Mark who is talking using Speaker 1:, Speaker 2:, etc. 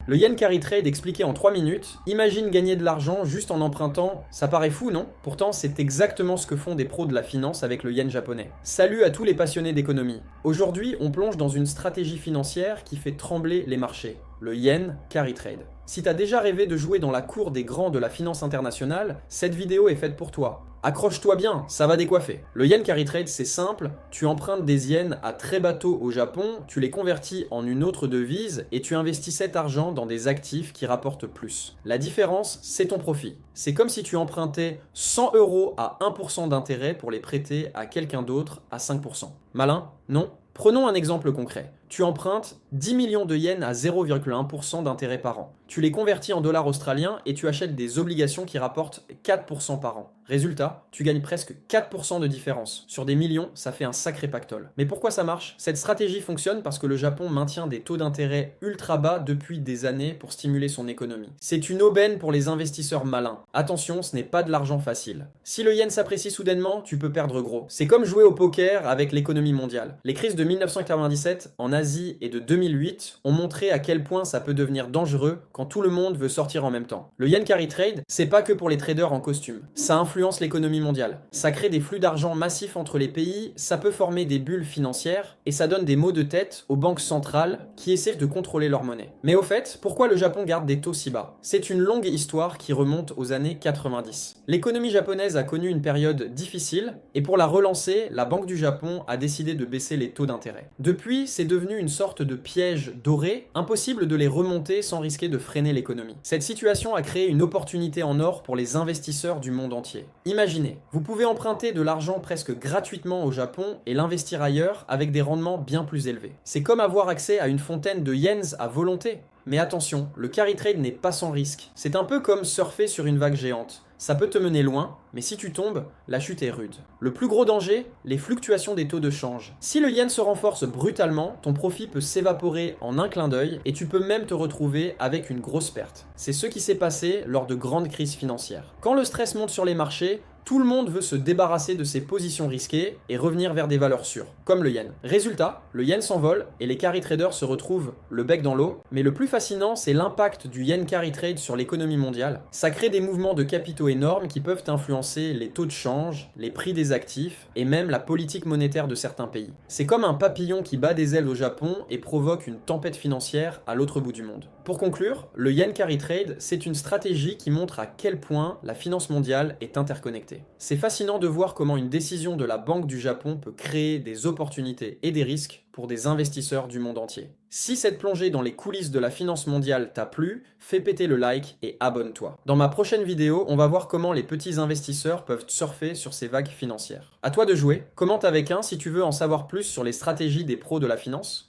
Speaker 1: Le yen carry trade expliqué en 3 minutes, imagine gagner de l'argent juste en empruntant, ça paraît fou non? Pourtant c'est exactement ce que font des pros de la finance avec le yen japonais. Salut à tous les passionnés d'économie. Aujourd'hui on plonge dans une stratégie financière qui fait trembler les marchés, le yen carry trade. Si t'as déjà rêvé de jouer dans la cour des grands de la finance internationale, cette vidéo est faite pour toi. Accroche-toi bien, ça va décoiffer. Le yen carry trade, c'est simple, tu empruntes des yens à très bas taux au Japon, tu les convertis en une autre devise et tu investis cet argent dans des actifs qui rapportent plus. La différence, c'est ton profit. C'est comme si tu empruntais 100 € à 1% d'intérêt pour les prêter à quelqu'un d'autre à 5%. Malin? Non? Prenons un exemple concret. Tu empruntes 10 millions de yens à 0,1% d'intérêt par an. Tu les convertis en dollars australiens et tu achètes des obligations qui rapportent 4% par an. Résultat, tu gagnes presque 4% de différence. Sur des millions, ça fait un sacré pactole. Mais pourquoi ça marche? Cette stratégie fonctionne parce que le Japon maintient des taux d'intérêt ultra bas depuis des années pour stimuler son économie. C'est une aubaine pour les investisseurs malins. Attention, ce n'est pas de l'argent facile. Si le yen s'apprécie soudainement, tu peux perdre gros. C'est comme jouer au poker avec l'économie mondiale. Les crises de 1997 en Asie et de 2008 ont montré à quel point ça peut devenir dangereux quand tout le monde veut sortir en même temps. Le yen carry trade, c'est pas que pour les traders en costume. Ça influence l'économie mondiale. Ça crée des flux d'argent massifs entre les pays, ça peut former des bulles financières et ça donne des maux de tête aux banques centrales qui essaient de contrôler leur monnaie. Mais au fait, pourquoi le Japon garde des taux si bas? C'est une longue histoire qui remonte aux années 90. L'économie japonaise a connu une période difficile et pour la relancer, la Banque du Japon a décidé de baisser les taux d'intérêt. Depuis, c'est devenu une sorte de piège doré, impossible de les remonter sans risquer de freiner l'économie. Cette situation a créé une opportunité en or pour les investisseurs du monde entier. Imaginez, vous pouvez emprunter de l'argent presque gratuitement au Japon et l'investir ailleurs avec des rendements bien plus élevés. C'est comme avoir accès à une fontaine de yens à volonté. Mais attention, le carry trade n'est pas sans risque. C'est un peu comme surfer sur une vague géante. Ça peut te mener loin, mais si tu tombes, la chute est rude. Le plus gros danger, les fluctuations des taux de change. Si le yen se renforce brutalement, ton profit peut s'évaporer en un clin d'œil et tu peux même te retrouver avec une grosse perte. C'est ce qui s'est passé lors de grandes crises financières. Quand le stress monte sur les marchés, tout le monde veut se débarrasser de ses positions risquées et revenir vers des valeurs sûres, comme le yen. Résultat, le yen s'envole et les carry traders se retrouvent le bec dans l'eau. Mais le plus fascinant, c'est l'impact du yen carry trade sur l'économie mondiale. Ça crée des mouvements de capitaux énormes qui peuvent influencer les taux de change, les prix des actifs et même la politique monétaire de certains pays. C'est comme un papillon qui bat des ailes au Japon et provoque une tempête financière à l'autre bout du monde. Pour conclure, le yen carry trade, c'est une stratégie qui montre à quel point la finance mondiale est interconnectée. C'est fascinant de voir comment une décision de la Banque du Japon peut créer des opportunités et des risques pour des investisseurs du monde entier. Si cette plongée dans les coulisses de la finance mondiale t'a plu, fais péter le like et abonne-toi. Dans ma prochaine vidéo, on va voir comment les petits investisseurs peuvent surfer sur ces vagues financières. À toi de jouer, commente avec un si tu veux en savoir plus sur les stratégies des pros de la finance.